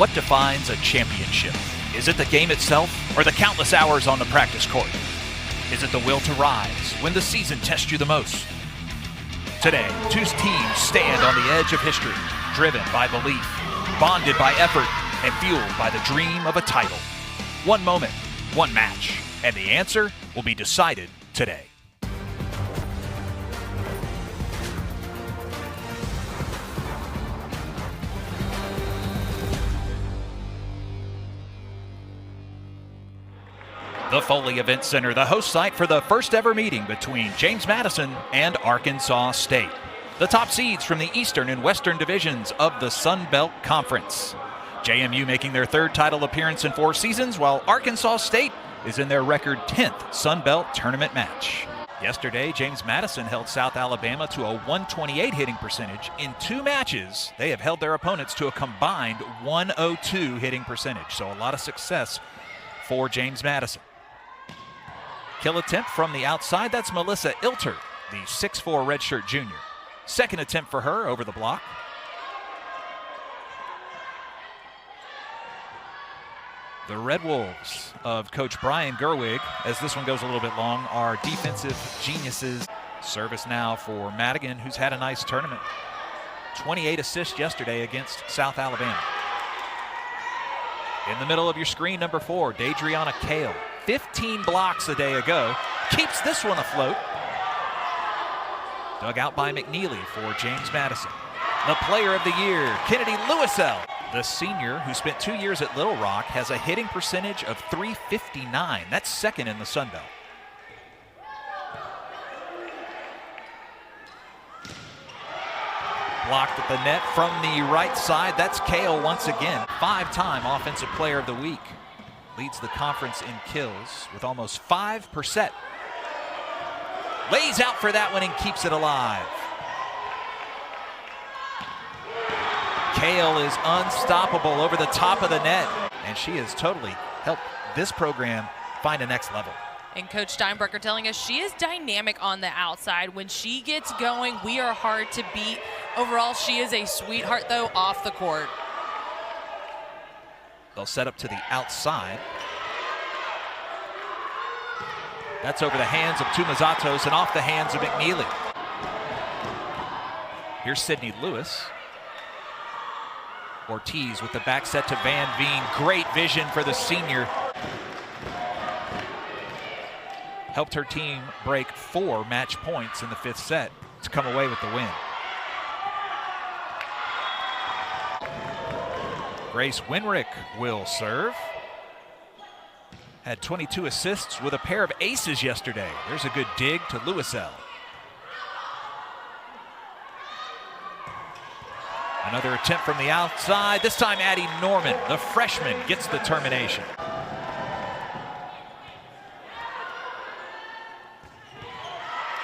What defines a championship? Is it the game itself or the countless hours on the practice court? Is it the will to rise when the season tests you the most? Today, two teams stand on the edge of history, driven by belief, bonded by effort, and fueled by the dream of a title. One moment, one match, and the answer will be decided today. The Foley Event Center, the host site for the first ever meeting between James Madison and Arkansas State, the top seeds from the Eastern and Western divisions of the Sun Belt Conference. JMU making their third title appearance in 4 seasons, while Arkansas State is in their record 10th Sun Belt tournament match. Yesterday, James Madison held South Alabama to a 128 hitting percentage. In 2 matches, they have held their opponents to a combined 102 hitting percentage, so a lot of success for James Madison. Kill attempt from the outside, that's Melissa Ilter, the 6'4" redshirt junior. Second attempt for her over the block. The Red Wolves of Coach Brian Gerwig, as this one goes a little bit long, are defensive geniuses. Service now for Madigan, who's had a nice tournament. 28 assists yesterday against South Alabama. In the middle of your screen, number 4, Daedriana Kale. 15 blocks a day ago. Keeps this one afloat. Dug out by McNeely for James Madison. The player of the year, Kennedy Lewisell. The senior, who spent 2 years at Little Rock, has a hitting percentage of .359. That's second in the Sun Belt. Blocked at the net from the right side. That's Kale once again. 5-time Offensive Player of the Week. Leads the conference in kills with almost 5 per set. Lays out for that one and keeps it alive. Kale is unstoppable over the top of the net, and she has totally helped this program find a next level. And Coach Steinbrecher telling us she is dynamic on the outside. When she gets going, we are hard to beat. Overall, she is a sweetheart, though, off the court. They'll set up to the outside. That's over the hands of Tumazatos and off the hands of McNeely. Here's Sydney Lewis. Ortiz with the back set to Van Veen. Great vision for the senior. Helped her team break 4 match points in the 5th set to come away with the win. Grace Winrick will serve. Had 22 assists with a pair of aces yesterday. There's a good dig to Lewisell. Another attempt from the outside. This time Addie Norman, the freshman, gets the termination.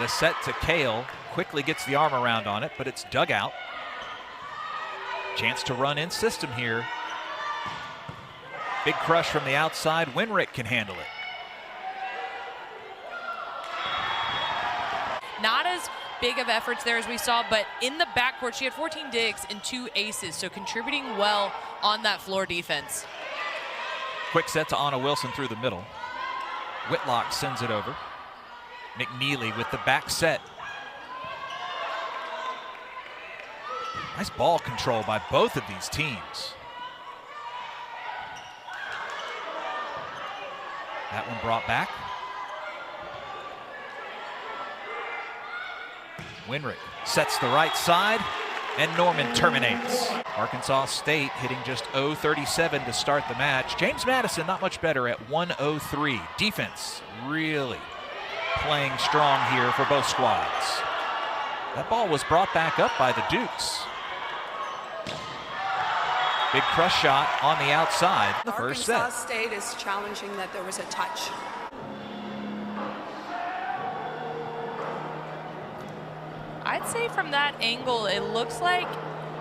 The set to Kale. Quickly gets the arm around on it, but it's dug out. Chance to run in system here. Big crush from the outside. Winrick can handle it. Not as big of efforts there as we saw, but in the backcourt, she had 14 digs and 2 aces, so contributing well on that floor defense. Quick set to Anna Wilson through the middle. Whitlock sends it over. McNeely with the back set. Nice ball control by both of these teams. That one brought back. Winrick sets the right side, and Norman terminates. Arkansas State hitting just .037 to start the match. James Madison not much better at 103. Defense really playing strong here for both squads. That ball was brought back up by the Dukes. Big crush shot on the outside. The first set. Arkansas State is challenging that there was a touch. I'd say from that angle, it looks like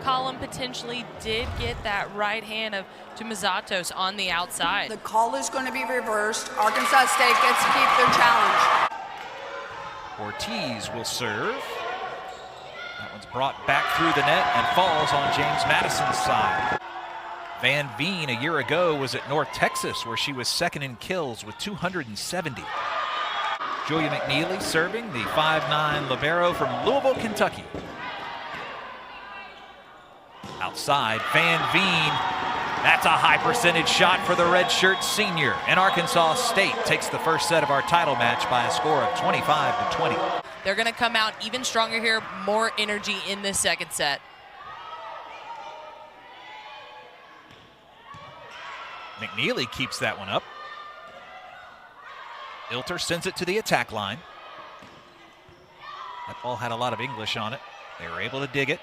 Colin potentially did get that right hand of Tumazatos on the outside. The call is going to be reversed. Arkansas State gets to keep their challenge. Ortiz will serve. That one's brought back through the net and falls on James Madison's side. Van Veen a year ago was at North Texas, where she was second in kills with 270. Julia McNeely serving, the 5'9" libero from Louisville, Kentucky. Outside, Van Veen. That's a high percentage shot for the redshirt senior. And Arkansas State takes the first set of our title match by a score of 25-20. They're going to come out even stronger here, more energy in this second set. McNeely keeps that one up. Ilter sends it to the attack line. That ball had a lot of English on it. They were able to dig it.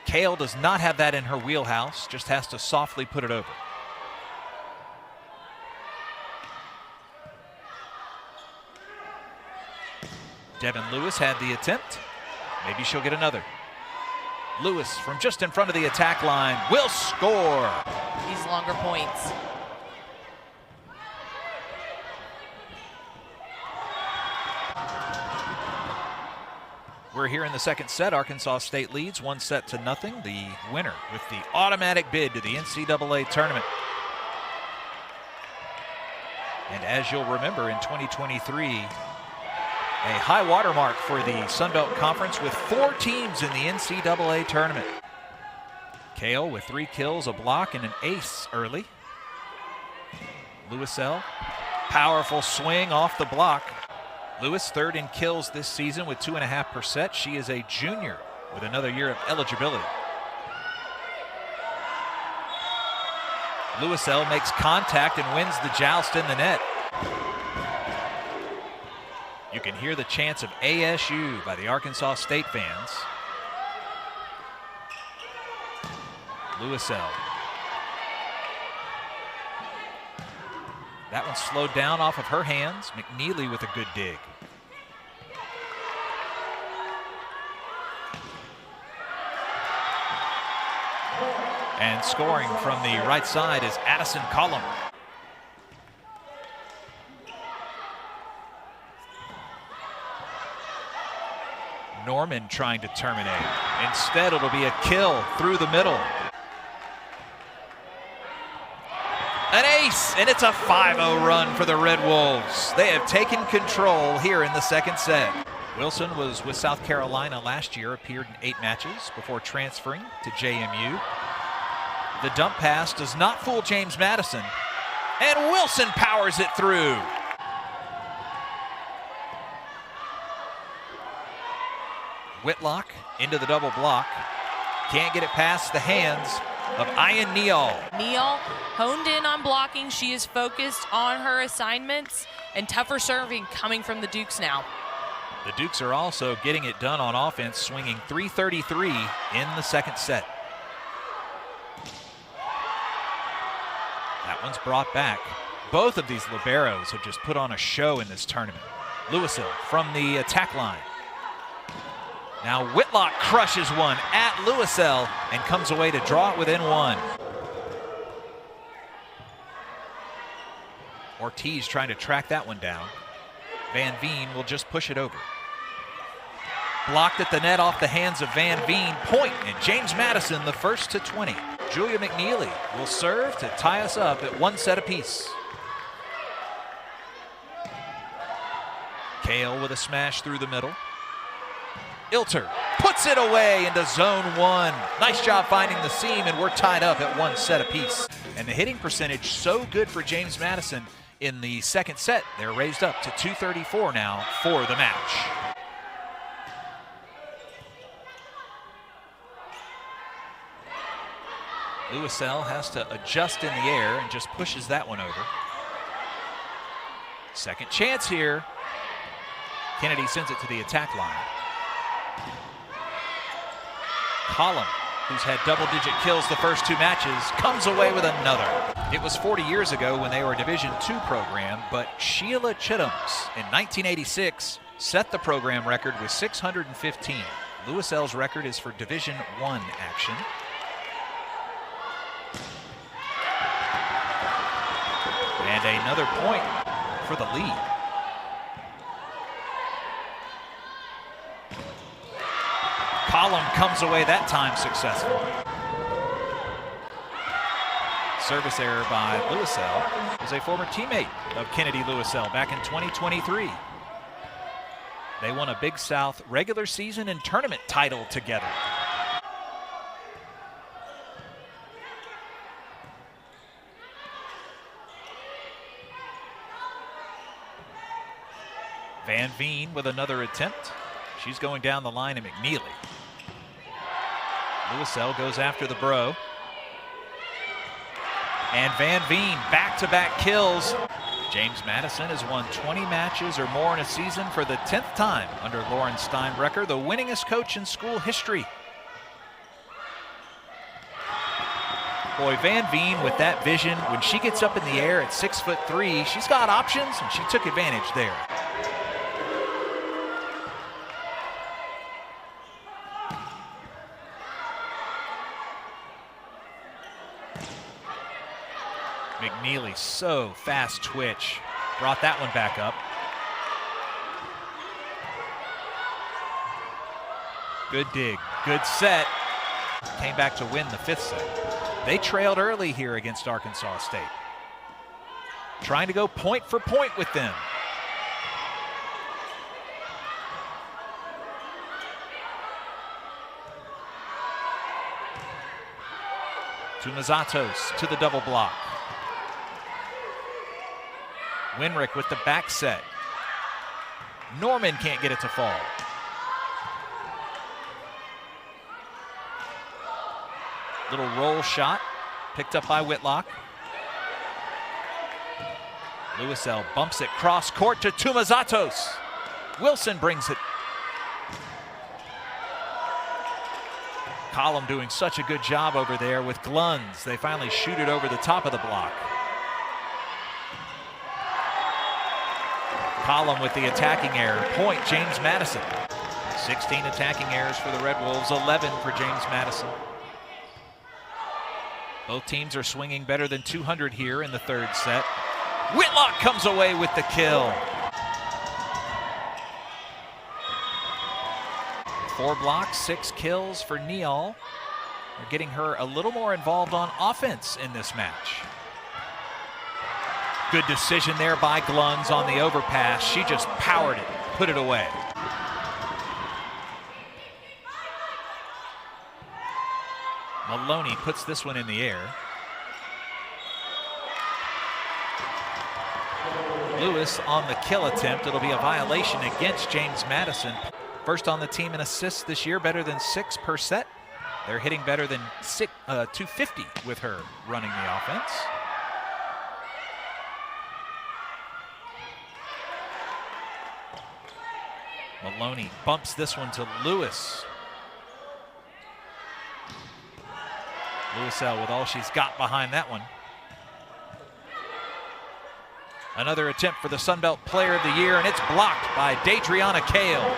Kale does not have that in her wheelhouse, just has to softly put it over. Devin Lewis had the attempt. Maybe she'll get another. Lewis from just in front of the attack line will score. These longer points. We're here in the second set. Arkansas State leads 1-0. The winner with the automatic bid to the NCAA tournament. And as you'll remember, in 2023, a high watermark for the Sun Belt Conference with 4 teams in the NCAA tournament. Kale with 3 kills, a block, and an ace early. Lewisell, powerful swing off the block. Lewis third in kills this season with 2.5 per set. She is a junior with another year of eligibility. Lewisell makes contact and wins the joust in the net. You can hear the chants of ASU by the Arkansas State fans. Lewisell. That one slowed down off of her hands. McNeely with a good dig. And scoring from the right side is Addison Collum. Norman trying to terminate. Instead, it'll be a kill through the middle. An ace, and it's a 5-0 run for the Red Wolves. They have taken control here in the second set. Wilson was with South Carolina last year, appeared in 8 matches before transferring to JMU. The dump pass does not fool James Madison, and Wilson powers it through. Whitlock into the double block. Can't get it past the hands of Ian Neal. Neal honed in on blocking. She is focused on her assignments and tougher serving coming from the Dukes now. The Dukes are also getting it done on offense, swinging .333 in the second set. That one's brought back. Both of these liberos have just put on a show in this tournament. Lewisell from the attack line. Now Whitlock crushes one at Lewisell and comes away to draw it within 1. Ortiz trying to track that one down. Van Veen will just push it over. Blocked at the net off the hands of Van Veen. Point, and James Madison the first to 20. Julia McNeely will serve to tie us up at 1 set apiece. Kale with a smash through the middle. Ilter puts it away into zone 1. Nice job finding the seam, and we're tied up at 1 set apiece. And the hitting percentage so good for James Madison in the second set. They're raised up to .234 now for the match. Lewisell has to adjust in the air and just pushes that one over. Second chance here. Kennedy sends it to the attack line. Collum, who's had double-digit kills the first 2 matches, comes away with another. It was 40 years ago when they were a Division II program, but Sheila Chittums in 1986 set the program record with 615. Lewisell's record is for Division I action. And another point for the lead. Collum comes away that time successful. service error by Lewisell, who's a former teammate of Kennedy Lewisell back in 2023. They won a Big South regular season and tournament title together. Van Veen with another attempt. She's going down the line at McNeely. Lewisell goes after the bro. And Van Veen back-to-back kills. James Madison has won 20 matches or more in a season for the 10th time under Lauren Steinbrecher, the winningest coach in school history. Boy, Van Veen with that vision, when she gets up in the air at 6'3", she's got options, and she took advantage there. McNeely, so fast twitch. Brought that one back up. Good dig, good set. Came back to win the 5th set. They trailed early here against Arkansas State. Trying to go point for point with them. To Mazatos, to the double block. Winrick with the back set. Norman can't get it to fall. Little roll shot, picked up by Whitlock. Lewisell bumps it cross court to Tumazatos. Wilson brings it. Collum doing such a good job over there with Gluns. They finally shoot it over the top of the block. Collum with the attacking error. Point, James Madison. 16 attacking errors for the Red Wolves, 11 for James Madison. Both teams are swinging better than 200 here in the 3rd set. Whitlock comes away with the kill. 4 blocks, 6 kills for Neal. They're getting her a little more involved on offense in this match. Good decision there by Gluns on the overpass. She just powered it, put it away. Maloney puts this one in the air. Lewis on the kill attempt. It'll be a violation against James Madison. First on the team in assists this year, better than 6 per set. They're hitting better than 250 with her running the offense. Maloney bumps this one to Lewis. Lewisell with all she's got behind that one. Another attempt for the Sun Belt Player of the Year, and it's blocked by Dadriana Kale.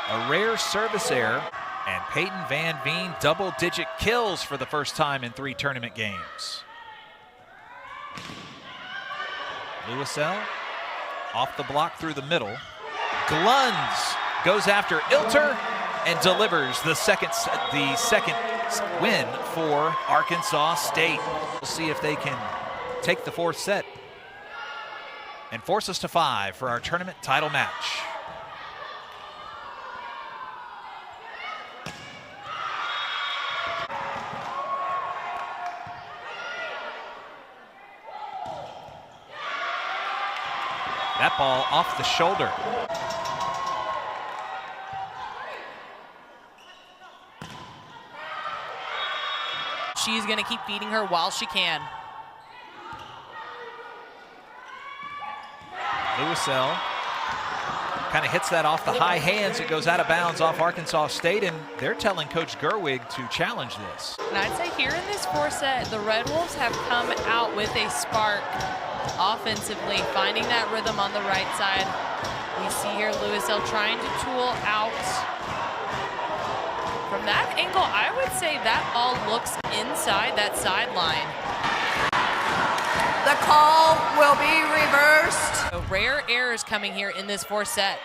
A rare service error, and Peyton Van Veen double-digit kills for the first time in 3 tournament games. Lewisell off the block through the middle. Gluns goes after Ilter and delivers the second win for Arkansas State. We'll see if they can take the 4th set and force us to 5 for our tournament title match. That ball off the shoulder. She's going to keep feeding her while she can. Lewisell kind of hits that off the high hands. It goes out of bounds off Arkansas State, and they're telling Coach Gerwig to challenge this. And I'd say here in this 4th set, the Red Wolves have come out with a spark offensively, finding that rhythm on the right side. We see here Lewisell trying to tool out. From that angle, I would say that all looks inside that sideline. The call will be reversed. So rare errors coming here in this 4th set.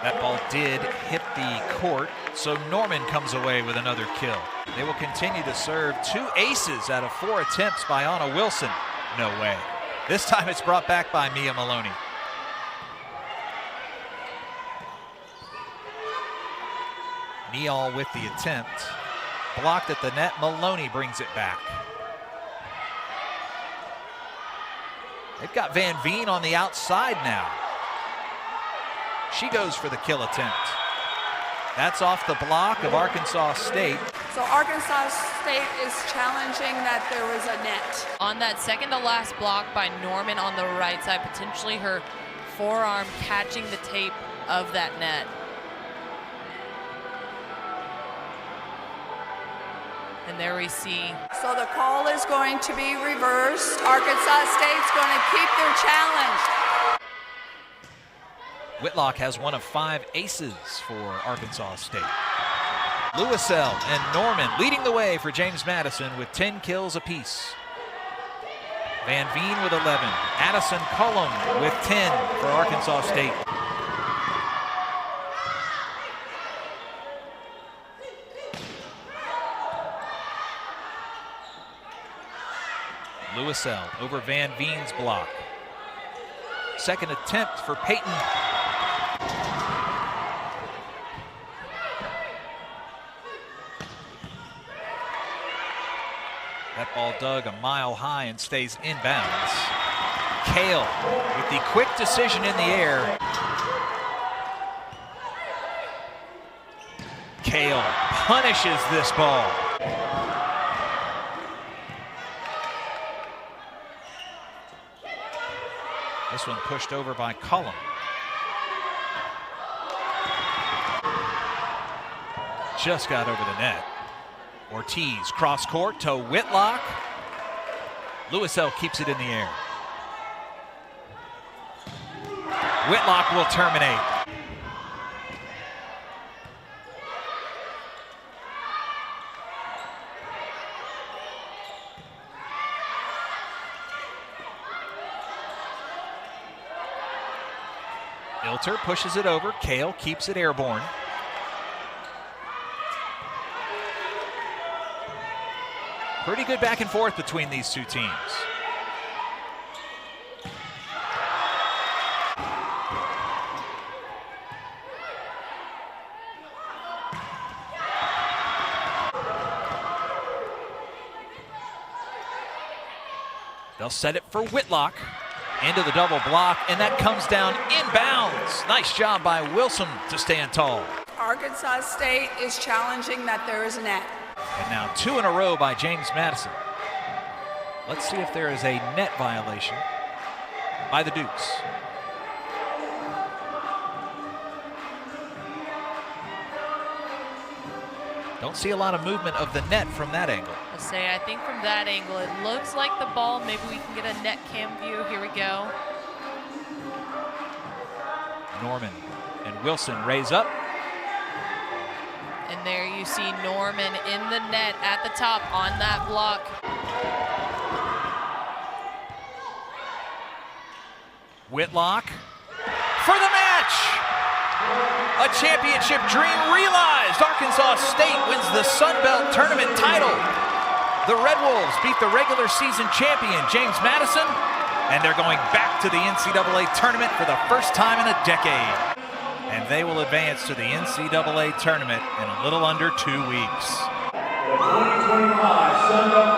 That ball did hit the court, so Norman comes away with another kill. They will continue to serve 2 aces out of 4 attempts by Anna Wilson. No way. This time it's brought back by Mia Maloney. Neal with the attempt. Blocked at the net. Maloney brings it back. They've got Van Veen on the outside now. She goes for the kill attempt. That's off the block of Arkansas State. So Arkansas State is challenging that there was a net. On that second to last block by Norman on the right side, potentially her forearm catching the tape of that net. And there we see. So the call is going to be reversed. Arkansas State's going to keep their challenge. Whitlock has one of 5 aces for Arkansas State. Lewisell and Norman leading the way for James Madison with 10 kills apiece. Van Veen with 11. Addison Cullum with 10 for Arkansas State. Lewisell over Van Veen's block. Second attempt for Peyton. That ball dug a mile high and stays inbounds. Kale with the quick decision in the air. Kale punishes this ball. This one pushed over by Cullum. Just got over the net. Ortiz cross court to Whitlock. Lewisell keeps it in the air. Whitlock will terminate. Ilter pushes it over. Kale keeps it airborne. Pretty good back and forth between these two teams. They'll set it for Whitlock. Into the double block, and that comes down inbounds. Nice job by Wilson to stand tall. Arkansas State is challenging that there is a net. And now 2 in a row by James Madison. Let's see if there is a net violation by the Dukes. Don't see a lot of movement of the net from that angle. I think from that angle, it looks like the ball, maybe we can get a net cam view. Here we go. Norman and Wilson raise up. And there you see Norman in the net at the top on that block. Whitlock for the match. A championship dream realized. Arkansas State wins the Sun Belt Tournament title. The Red Wolves beat the regular season champion, James Madison, and they're going back to the NCAA tournament for the first time in a decade. And they will advance to the NCAA tournament in a little under 2 weeks. The 2025 Sun Belt